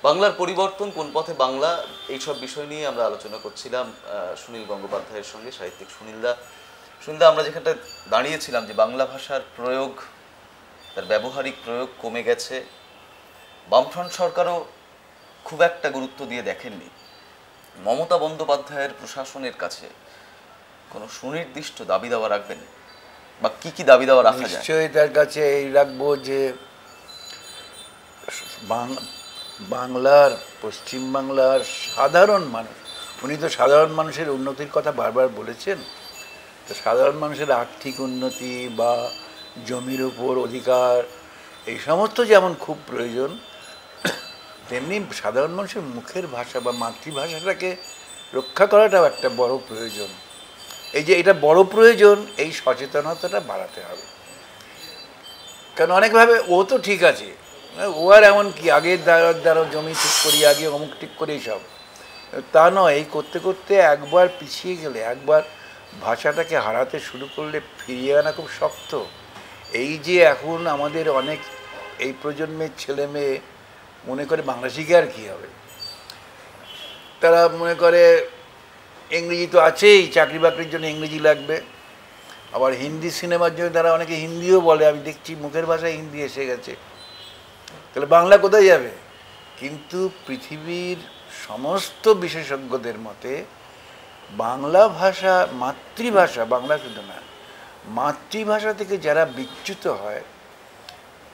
বাংলার পরিবর্তন কোন পথে বাংলা, এইসব বিষয় নিয়ে আমরা আলোচনা করছিলাম সুনীল গঙ্গোপাধ্যায়ের সঙ্গে, সাহিত্যিক সুনীলদা। সুনীলদা, আমরা যেখানটা দাঁড়িয়েছিলাম যে বাংলা ভাষার প্রয়োগ, তার ব্যবহারিক প্রয়োগ কমে গেছে, বামফ্রন্ট সরকারও খুব একটা গুরুত্ব দিয়ে দেখেননি। মমতা বন্দ্যোপাধ্যায়ের প্রশাসনের কাছে কোনো সুনির্দিষ্ট দাবি দাওয়া রাখবেন, বা কি কি দাবি দাওয়া রাখা যায়? নিশ্চয়ই তার কাছে এই রাখবো যে বাংলার, পশ্চিমবাংলার সাধারণ মানুষ, উনি তো সাধারণ মানুষের উন্নতির কথা বারবার বলেছেন, তো সাধারণ মানুষের আর্থিক উন্নতি বা জমির উপর অধিকার এই সমস্ত যেমন খুব প্রয়োজন, তেমনি সাধারণ মানুষের মুখের ভাষা বা মাতৃভাষাটাকে রক্ষা করাটাও একটা বড় প্রয়োজন। এই যে এটা বড় প্রয়োজন, এই সচেতনতাটা বাড়াতে হবে। কারণ অনেকভাবে ও তো ঠিক আছে, ও আর এমন কি আগে দ্বারা জমি ঠিক করি, আগে অমুক ঠিক করি, সব তা নয়। এই করতে করতে একবার পিছিয়ে গেলে, একবার ভাষাটাকে হারাতে শুরু করলে ফিরিয়ে আনা খুব শক্ত। এই যে এখন আমাদের অনেক এই প্রজন্মের ছেলে মেয়ে মনে করে বাংলা শিখে আর কী হবে, তারা মনে করে ইংরেজি তো আছেই, চাকরি বাকরির জন্য ইংরেজি লাগবে, আবার হিন্দি সিনেমার জন্য তারা অনেকে হিন্দিও বলে, আমি দেখছি মুখের ভাষায় হিন্দি এসে গেছে, তাহলে বাংলা কোথায় যাবে? কিন্তু পৃথিবীর সমস্ত বিশেষজ্ঞদের মতে বাংলা ভাষা, মাতৃভাষা, বাংলা শুধু না, মাতৃভাষা থেকে যারা বিচ্যুত হয়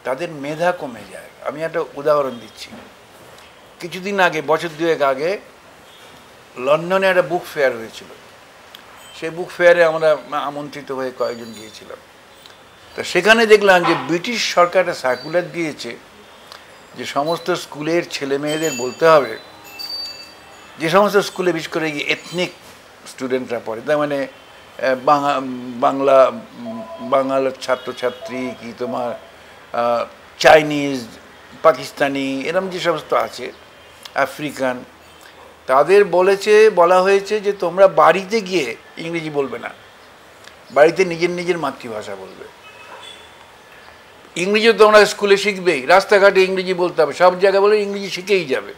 তাদের মেধা কমে যায়। আমি একটা উদাহরণ দিচ্ছি। কিছুদিন আগে, বছর দুয়েক আগে, লন্ডনে একটা বুক ফেয়ার হয়েছিল। সেই বুক ফেয়ারে আমরা আমন্ত্রিত হয়ে কয়েকজন গিয়েছিলাম। তো সেখানে দেখলাম যে ব্রিটিশ সরকার একটা সার্কুলার দিয়েছে যে সমস্ত স্কুলের ছেলে মেয়েদের বলতে হবে, যে সমস্ত স্কুলে বিশেষ করে এথনিক স্টুডেন্টরা পড়ে, তার মানে বাংলার ছাত্রছাত্রী, কি তোমার চাইনিজ, পাকিস্তানি, এরকম যে সমস্ত আছে, আফ্রিকান, তাদের বলা হয়েছে যে তোমরা বাড়িতে গিয়ে ইংরেজি বলবে না, বাড়িতে নিজের নিজের মাতৃভাষা বলবে। ইংরেজিও তোমরা স্কুলে শিখবেই, রাস্তাঘাটে ইংরেজি বলতে হবে, সব জায়গায় বলে ইংরেজি শিখেই যাবে,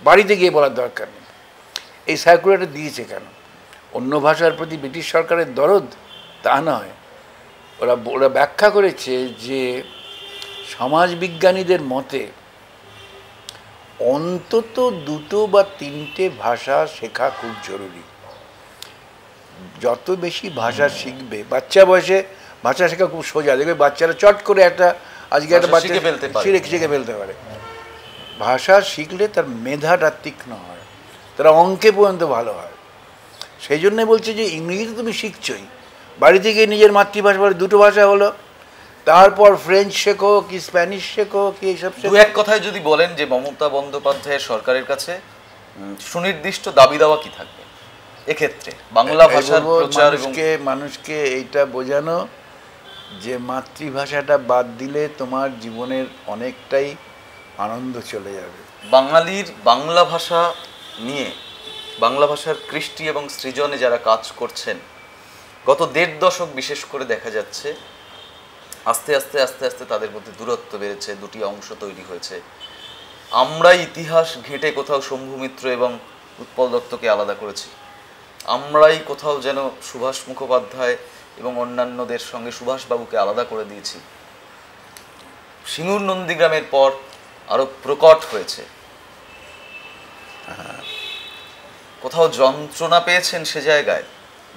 বাড়িতে গিয়ে বলার দরকার নেই। এই সার্কুলারটা দিয়েছে কেন? অন্য ভাষার প্রতি ব্রিটিশ সরকারের দরদ? তা নয়, ওরা ব্যাখ্যা করেছে যে সমাজবিজ্ঞানীদের মতে অন্তত 2 বা 3টে ভাষা শেখা খুব জরুরি। যত বেশি ভাষা শিখবে, বাচ্চা বয়সে ভাষা শেখা খুব সোজা, দেখবে বাচ্চারা চট করে আজকে একটা বাচ্চা শিখে ফেলতে পারে। ভাষা শিখলে তার মেধাটা তীক্ষ্ণ হয়, তারা অঙ্কে পর্যন্ত ভালো হয়। সেই জন্যে বলছে যে ইংরেজি তো তুমি শিখছই, বাড়ি থেকে নিজের মাতৃভাষা বলে 2টো ভাষা হলো, তারপর ফ্রেঞ্চ শেখো, কি স্প্যানিশ শেখো, কি এইসব শেখো। এক কথায় যদি বলেন যে মমতা বন্দ্যোপাধ্যায়ের সরকারের কাছে সুনির্দিষ্ট দাবি দাওয়া কি থাকবে এক্ষেত্রে বাংলা ভাষার প্রচার? মানুষকে এইটা বোঝানো যে মাতৃভাষাটা বাদ দিলে তোমার জীবনের অনেকটাই আনন্দ চলে যাবে। বাঙালির বাংলা ভাষা নিয়ে, বাংলা ভাষার কৃষ্টি এবং সৃজনে যারা কাজ করছেন, গত 1.5 দশক বিশেষ করে দেখা যাচ্ছে আস্তে আস্তে আস্তে আস্তে তাদের মধ্যে দূরত্ব বেড়েছে, 2টি অংশ তৈরি হয়েছে। আমরাই ইতিহাস ঘেঁটে কোথাও শম্ভু মিত্র এবং উৎপল দত্তকে আলাদা করেছি, আমরাই কোথাও যেন সুভাষ মুখোপাধ্যায় এবং অন্যান্যদের সঙ্গে সুভাষবাবুকে আলাদা করে দিয়েছি। সিঙ্গুর নন্দীগ্রামের পর আরো প্রকট হয়েছে। কোথাও যন্ত্রণা পেয়েছেন সে জায়গায়?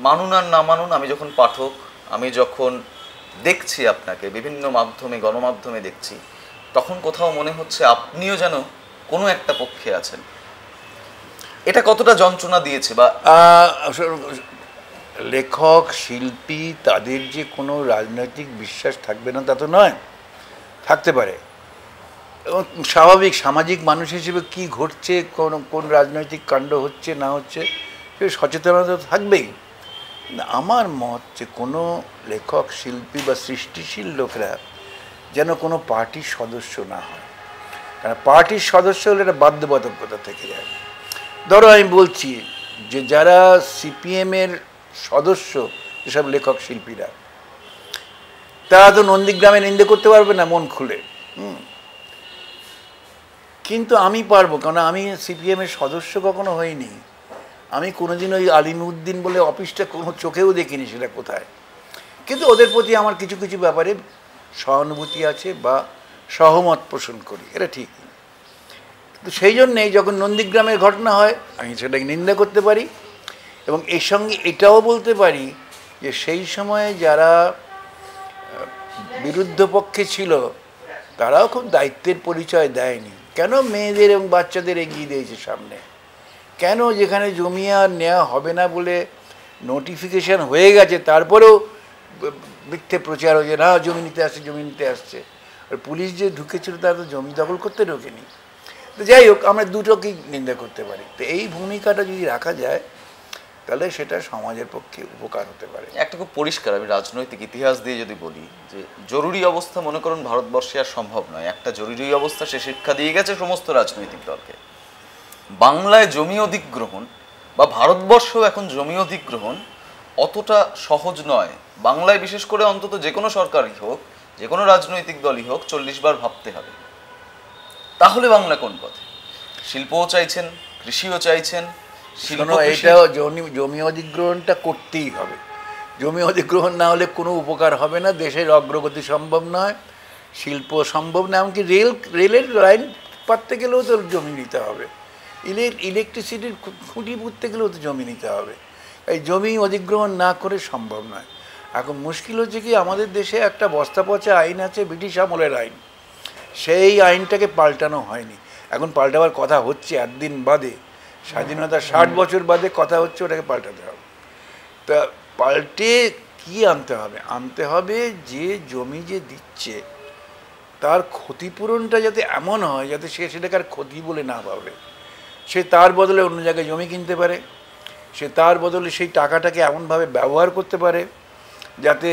মানুন আর না মানুন, আমি যখন পাঠক, আমি যখন দেখছি আপনাকে বিভিন্ন মাধ্যমে, গণমাধ্যমে দেখছি, তখন কোথাও মনে হচ্ছে আপনিও যেন কোনো একটা পক্ষে আছেন। এটা কতটা যন্ত্রণা দিয়েছে? বা লেখক, শিল্পী, তাদের যে কোনো রাজনৈতিক বিশ্বাস থাকবে না তা তো নয়, থাকতে পারে। এবং স্বাভাবিক সামাজিক মানুষ হিসেবে কি ঘটছে, কোন রাজনৈতিক কাণ্ড হচ্ছে না হচ্ছে, সে সচেতনতা থাকবেই। আমার মত যে কোনো লেখক, শিল্পী বা সৃষ্টিশীল লোকরা যেন কোনো পার্টির সদস্য না হয়। কারণ পার্টির সদস্য হলে একটা বাধ্যবাধকতা থেকে যায়। ধরো আমি বলছি যে যারা সিপিএমের সদস্য, যেসব লেখক শিল্পীরা, তারা তো নন্দীগ্রামে নিন্দে করতে পারবে না মন খুলে, কিন্তু আমি পারবো, কারণ আমি সিপিএমের সদস্য কখনো হইনি, আমি কোনোদিন ওই আলিমউদ্দিন বলে অফিসটা কোনো চোখেও দেখিনি সেটা কোথায়। কিন্তু ওদের প্রতি আমার কিছু কিছু ব্যাপারে সহানুভূতি আছে বা সহমত পোষণ করি, এটা ঠিক। কিন্তু সেই জন্যেই যখন নন্দীগ্রামের ঘটনা হয় আমি সেটাকে নিন্দা করতে পারি, এবং এর সঙ্গে এটাও বলতে পারি যে সেই সময়ে যারা বিরুদ্ধ পক্ষে ছিল তারাও খুব দায়িত্বের পরিচয় দেয়নি। কেন মেয়েদের এবং বাচ্চাদের এগিয়ে দিয়েছে সামনে? কেন যেখানে জমি আর নেওয়া হবে না বলে নোটিফিকেশান হয়ে গেছে তারপরেও মিথ্যে প্রচার হয়েছে, না জমি নিতে আসছে, জমি নিতে আসছে। আর পুলিশ যে ঢুকেছিল তারা তো জমি দখল করতে ঢোকেনি। তো যাই হোক, আমরা দুটোকেই নিন্দা করতে পারি। তো এই ভূমিকাটা যদি রাখা যায় তাহলে সেটা সমাজের পক্ষে উপকার হতে পারে। একটা খুব পরিষ্কার, আমি রাজনৈতিক ইতিহাস দিয়ে যদি বলি যে জরুরি অবস্থা মনে করুন ভারতবর্ষে আর সম্ভব নয়, একটা জরুরি অবস্থা সে শিক্ষা দিয়ে গেছে সমস্ত রাজনৈতিক দলকে। বাংলায় জমি অধিগ্রহণ বা ভারতবর্ষও এখন জমি অধিগ্রহণ অতটা সহজ নয়। বাংলায় বিশেষ করে অন্তত যে কোনো সরকারই হোক, যে কোনো রাজনৈতিক দলই হোক, 40 বার ভাবতে হবে। তাহলে বাংলা কোন পথে? শিল্পও চাইছেন, কৃষিও চাইছেন, এইটাও জমি অধিগ্রহণটা করতেই হবে। জমি অধিগ্রহণ না হলে কোনো উপকার হবে না, দেশের অগ্রগতি সম্ভব নয়, শিল্প সম্ভব না, এমনকি রেলের লাইন পাততে গেলেও তো জমি নিতে হবে, ইলেকট্রিসিটির খুঁটি পুঁততে গেলেও তো জমি নিতে হবে। এই জমি অধিগ্রহণ না করে সম্ভব নয়। এখন মুশকিল হচ্ছে কি, আমাদের দেশে একটা বস্তা পচা আইন আছে, ব্রিটিশ আমলের আইন, সেই আইনটাকে পাল্টানো হয়নি। এখন পাল্টাবার কথা হচ্ছে, 8 দিন বাদে, স্বাধীনতার 60 বছর বাদে কথা হচ্ছে ওটাকে পাল্টাতে হবে। তা পাল্টে কি আনতে হবে? আনতে হবে যে জমি যে দিচ্ছে তার ক্ষতিপূরণটা যাতে এমন হয় যাতে সে সেটাকে আর ক্ষতি বলে না ভাবে, সে তার বদলে অন্য জায়গায় জমি কিনতে পারে, সে তার বদলে সেই টাকাটাকে এমনভাবে ব্যবহার করতে পারে যাতে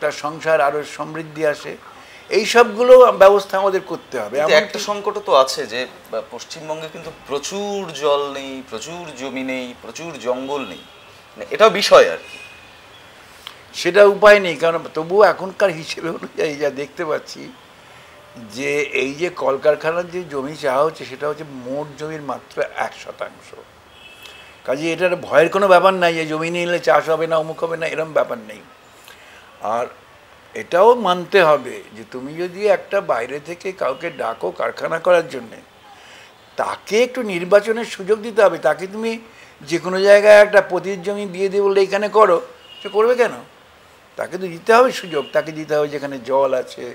তার সংসার আরও সমৃদ্ধি আসে। এই সবগুলো ব্যবস্থা আমাদের করতে হবে। একটা সংকট তো আছে যে পশ্চিমবঙ্গে কিন্তু প্রচুর জল নেই, প্রচুর জমি নেই, প্রচুর জঙ্গল নেই, এটাও বিষয় আর কি। সেটা উপায় নেই, কারণ তবুও এখনকার হিসেবে অনুযায়ী যা দেখতে পাচ্ছি যে এই যে কলকারখানার যে জমি চাওয়া হচ্ছে সেটা হচ্ছে মোট জমির মাত্র 1%। কাজে এটার ভয়ের কোনো ব্যাপার নাই যে জমি নিলে চাষ হবে না, অমুক হবে না, এরম ব্যাপার নেই। আর এটাও মানতে হবে যে তুমি যদি একটা বাইরে থেকে কাউকে ডাকো কারখানা করার জন্যে, তাকে একটু নির্বাচনের সুযোগ দিতে হবে। তাকে তুমি যে কোনো জায়গায় একটা পতির জমি দিয়ে দিয়ে বললে এখানে করো, সে করবে কেন? তাকে তো দিতে হবে সুযোগ, তাকে দিতে হবে যেখানে জল আছে,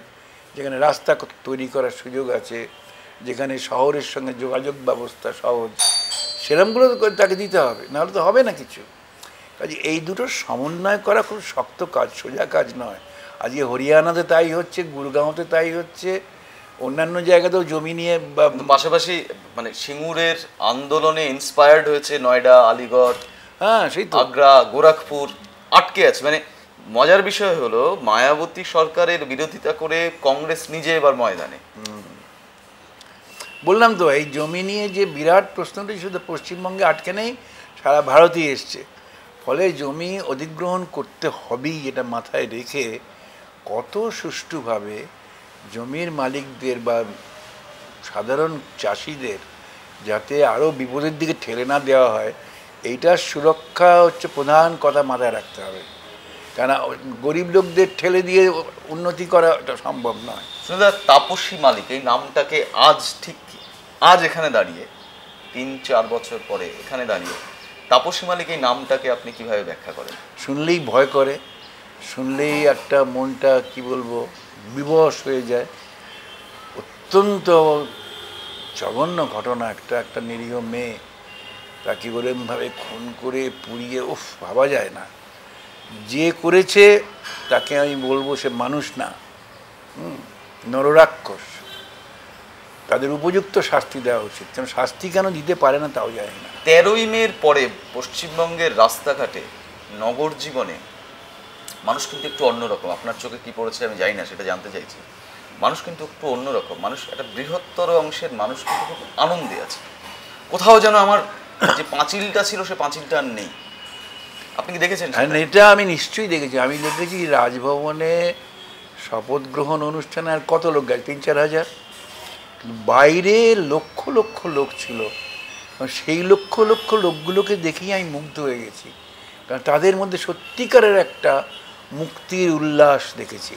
যেখানে রাস্তা তৈরি করার সুযোগ আছে, যেখানে শহরের সঙ্গে যোগাযোগ ব্যবস্থা সহজ, সেরকমগুলো তাকে দিতে হবে, নাহলে তো হবে না কিছু। কাজে এই দুটোর সমন্বয় করা খুব শক্ত কাজ, সোজা কাজ নয়। আজকে হরিয়ানাতে তাই হচ্ছে, গুরগাঁওতে তাই হচ্ছে, অন্যান্য জায়গাতেও জমি নিয়ে পাশাপাশি মানে সিঙ্গুরের আন্দোলনে ইন্সপায়ার্ড হয়েছে নয়ডা, আলিগড়, হ্যাঁ সেই তো, আগ্রা, গোরখপুর আটকে আছে। মানে মজার বিষয় হলো মায়াবতী সরকারের বিরোধিতা করে কংগ্রেস নিজে এবার ময়দানে। বললাম তো, এই জমি নিয়ে যে বিরাট প্রশ্নটি শুধু পশ্চিমবঙ্গে আটকে নেই, সারা ভারতেই এসছে। ফলে জমি অধিগ্রহণ করতে হবেই, এটা মাথায় রেখে কত সুষ্ঠুভাবে জমির মালিকদের বা সাধারণ চাষিদের যাতে আরও বিপদের দিকে ঠেলে না দেওয়া হয়, এইটার সুরক্ষা হচ্ছে প্রধান কথা মাথায় রাখতে হবে। কেন গরিব লোকদের ঠেলে দিয়ে উন্নতি করা এটা সম্ভব নয়। শুধু তাপসী মালিক এই নামটাকে আজ এখানে দাঁড়িয়ে 3-4 বছর পরে এখানে দাঁড়িয়ে তাপসী মালিক এই নামটাকে আপনি কিভাবে ব্যাখ্যা করেন? শুনলেই ভয় করে, শুনলেই একটা মনটা কি বলবো বিবশ হয়ে যায়। অত্যন্ত জঘন্য ঘটনা, একটা নিরীহ মেয়ে, তাকে ওরকমভাবে খুন করে পুড়িয়ে, উফ, ভাবা যায় না। যে করেছে তাকে আমি বলবো সে মানুষ না, নররাক্ষস। তাদের উপযুক্ত শাস্তি দেওয়া উচিত। কারণ শাস্তি কেন দিতে পারে না তাও জানি না। 13ই মের পরে পশ্চিমবঙ্গের রাস্তাঘাটে, নগর জীবনে মানুষ কিন্তু একটু অন্যরকম। আপনার চোখে কি পড়েছে আমি জানি না, সেটা জানতে চাইছি। মানুষ কিন্তু একটু অন্যরকম, মানুষ একটা বৃহত্তর অংশের মানুষ কিন্তু খুব আনন্দে আছে। কোথাও যেন আমার যে পাঁচিলটা ছিল সে পাঁচিলটা আর নেই। আপনি কি দেখেছেন? এটা আমি নিশ্চয়ই দেখেছি। আমি দেখেছি রাজভবনে শপথ গ্রহণ অনুষ্ঠানে আর কত লোক গেছে, 3-4 হাজার। বাইরে লক্ষ লক্ষ লোক ছিল, সেই লক্ষ লক্ষ লোকগুলোকে দেখেই আমি মুগ্ধ হয়ে গেছি, কারণ তাদের মধ্যে সত্যিকারের একটা মুক্তির উল্লাস দেখেছি।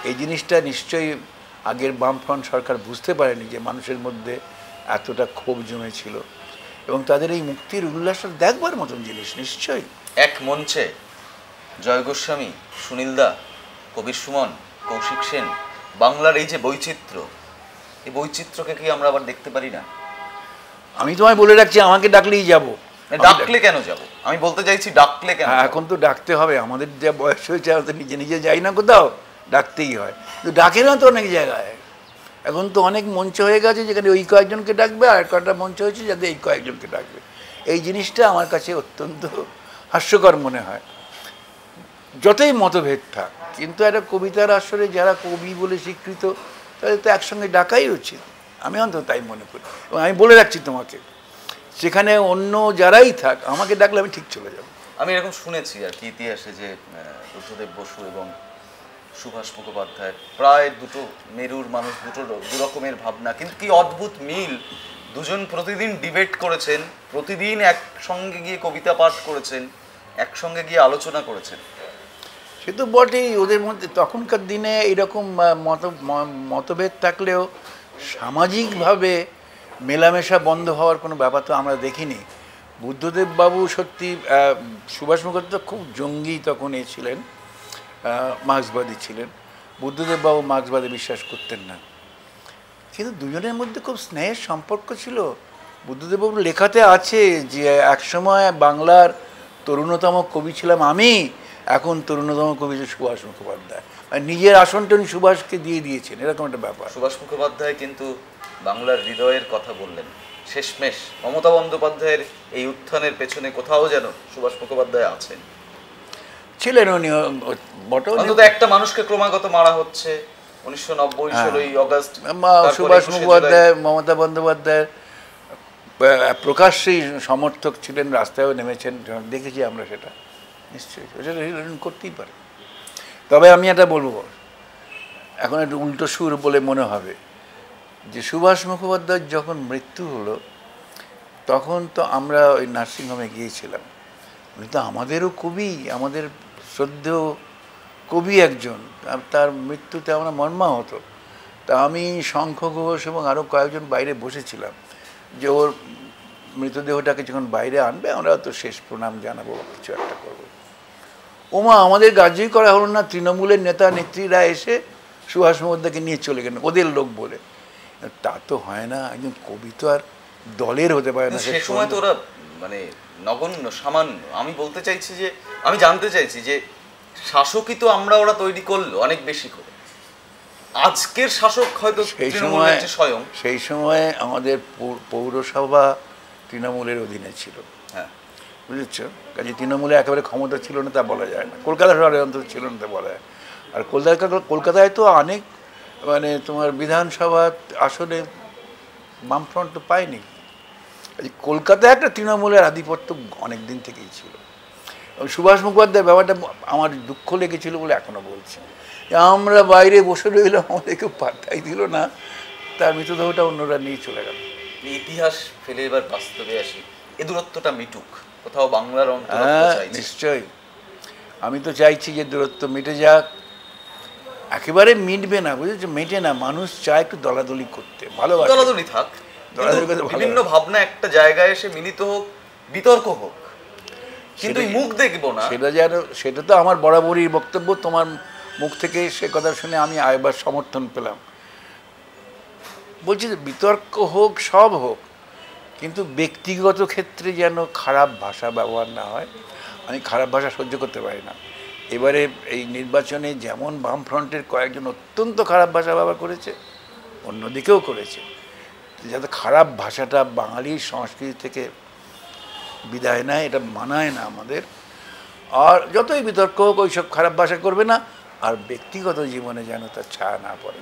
এই জিনিসটা নিশ্চয়ই আগের বামফ্রন্ট সরকার বুঝতে পারেনি যে মানুষের মধ্যে এতটা ক্ষোভ জমেছিল, এবং তাদের এই মুক্তির উল্লাসটা দেখবার মতন জিনিস নিশ্চয়ই। এক মঞ্চে জয় গোস্বামী, সুনীল দা, কবির সুমন, কৌশিক সেন, বাংলার এই যে বৈচিত্র্য, এই বৈচিত্র্যকে কি আমরা আবার দেখতে পারি না? আমি তোমায় বলে রাখছি, আমাকে ডাকলেই যাব। ডাকলে কেন যাব? আমি বলতে চাইছি ডাকলে কেন? এখন তো ডাকতে হবে, আমাদের যা বয়স হয়েছে আমরা তো নিজে নিজে যাই না কোথাও, ডাকতেই হয়। কিন্তু ডাকে না তো অনেক জায়গায়, এখন তো অনেক মঞ্চ হয়ে গেছে যেখানে ওই কয়েকজনকে ডাকবে, আর কয়েকটা মঞ্চ হয়েছে যাতে এই কয়েকজনকে ডাকবে। এই জিনিসটা আমার কাছে অত্যন্ত হাস্যকর মনে হয়, যতই মতভেদ থাক। কিন্তু একটা কবিতার আসরে যারা কবি বলে স্বীকৃত তাদের তো একসঙ্গে ডাকাই উচিত, আমি অন্তত তাই মনে করি। এবং আমি বলে রাখছি তোমাকে, সেখানে অন্য যারাই থাক, আমাকে ডাকলে আমি ঠিক চলে যাব। আমি এরকম শুনেছি আর কি ইতিহাসে যে বুদ্ধদেব বসু এবং সুভাষ মুখোপাধ্যায় প্রায় দুটো মেরুর মানুষ, দু রকমের ভাবনা, কিন্তু কি অদ্ভুত মিল। দুজন প্রতিদিন ডিবেট করেছেন, প্রতিদিন একসঙ্গে গিয়ে কবিতা পাঠ করেছেন, একসঙ্গে গিয়ে আলোচনা করেছেন। সে তো বটেই, ওদের মধ্যে তখনকার দিনে এরকম মতভেদ থাকলেও সামাজিকভাবে মেলামেশা বন্ধ হওয়ার কোনো ব্যাপার তো আমরা দেখিনি। বুদ্ধদেব বাবু সত্যি, সুভাষ মুখোপাধ্যায় খুব জঙ্গি তখন ছিলেন, মার্ক্সবাদী ছিলেন। বুদ্ধদেব বাবু মার্ক্সবাদে বিশ্বাস করতেন না, কিন্তু দুজনের মধ্যে খুব স্নেহের সম্পর্ক ছিল। বুদ্ধদেব বাবুর লেখাতে আছে যে একসময় বাংলার তরুণতম কবি ছিলাম আমি, এখন তরুণতম কবি যে সুভাষ মুখোপাধ্যায়, মানে নিজের আসনটা উনি সুভাষকে দিয়ে দিয়েছেন, এরকম একটা ব্যাপার। সুভাষ মুখোপাধ্যায় কিন্তু বাংলার হৃদয়ের কথা বললেন শেষমেশ। মমতা বন্দ্যোপাধ্যায়ের এই উত্থানের পেছনে কোথাও যেন সুভাষ মুখোপাধ্যায় আছেন, ছিলেন উনি বটে। অন্তত একটা মানুষকে ক্রমাগত মারা হচ্ছে 1990 16ই অগস্ট। সুভাষ মুখোপাধ্যায় মমতা বন্দ্যোপাধ্যায়ের প্রকাশ্যেই সমর্থক ছিলেন, রাস্তায়ও নেমেছেন, দেখেছি আমরা সেটা। নিশ্চয়ই সেটা করতেই পারে। তবে আমি এটা বলবো, এখন একটু উল্টো সুর বলে মনে হবে, যে সুভাষ মুখোপাধ্যায়ের যখন মৃত্যু হলো তখন তো আমরা ওই নার্সিংহোমে গিয়েছিলাম। উনি তো আমাদেরও কবি, আমাদের শ্রদ্ধেয় কবি একজন, তার মৃত্যুতে আমরা মর্মাহত। তা আমি শঙ্খ ঘোষ এবং আরও কয়েকজন বাইরে বসেছিলাম যে ওর মৃতদেহটাকে যখন বাইরে আনবে আমরা তো শেষ প্রণাম জানাবো, কিছু একটা করবো। ওমা, আমাদের গ্রাহ্যই করা হলো না, তৃণমূলের নেতা নেত্রীরা এসে সুভাষ মুখোপাধ্যায়কে নিয়ে চলে গেলেন ওদের লোক বলে। তা তো হয় না, একজন কবি তো আর দলের হতে পারে না। সে সময় তো ওরা মানে নগণ্য, সামান্য। আমি বলতে চাইছি যে, আমি জানতে চাইছি যে শাসকই তো ওরা তৈরি করলো অনেক বেশি করে। আজকের শাসক হয়তো সেই সময় আমাদের পৌরসভা তৃণমূলের অধীনে ছিল, হ্যাঁ বুঝেছ? কাজে তৃণমূলে একেবারে ক্ষমতা ছিল না তা বলা যায় না, কলকাতা শহরে অন্তত ছিল না তা বলা যায়। আর কলকাতায় তো অনেক মানে তোমার বিধানসভা আসনে বামফ্রন্ট তো পায়নি। কলকাতায় একটা তৃণমূলের আধিপত্য অনেক দিন থেকেই ছিল। এবং সুভাষ মুখোপাধ্যায় ব্যাপারটা আমার দুঃখ লেগেছিল বলে এখনো বলছি, আমরা বাইরে বসে রইলাম, আমাদের কেউ পাত্তাই দিল না, তার মৃতদেহটা অন্যরা নিয়ে চলে গেল। ইতিহাস ফেলে এবার বাস্তবে আসি, এ দূরত্বটা মিটুক কোথাও বাংলার অন্তর। নিশ্চয়ই, আমি তো চাইছি যে দূরত্ব মিটে যাক। একেবারে মিটবে না, বুঝেছো, মেটে না। মানুষ চায় একটু দলাদলি করতে, ভালোবাসে, দলাদলি থাক, বিভিন্ন ভাবনা একটা জায়গায় এসে মিলিত হোক, বিতর্ক হোক, কিন্তু মুখ দেখবো না সেটা যেন। সেটা তো আমার বরাবরই বক্তব্য, তোমার মুখ থেকে সে কথা শুনে আমি আরেকবার সমর্থন পেলাম। বলছি যে বিতর্ক হোক, সব হোক, কিন্তু ব্যক্তিগত ক্ষেত্রে যেন খারাপ ভাষা ব্যবহার না হয়। আমি খারাপ ভাষা সহ্য করতে পারি না। এবারে এই নির্বাচনে যেমন বামফ্রন্টের কয়েকজন অত্যন্ত খারাপ ভাষা ব্যবহার করেছে, অন্যদিকেও করেছে, যাতে খারাপ ভাষাটা বাঙালির সংস্কৃতি থেকে বিদায় নেয়, এটা মানায় না আমাদের। আর যতই বিতর্ক হোক, ওইসব খারাপ ভাষা করবে না, আর ব্যক্তিগত জীবনে যেন তার ছায়া না পড়ে।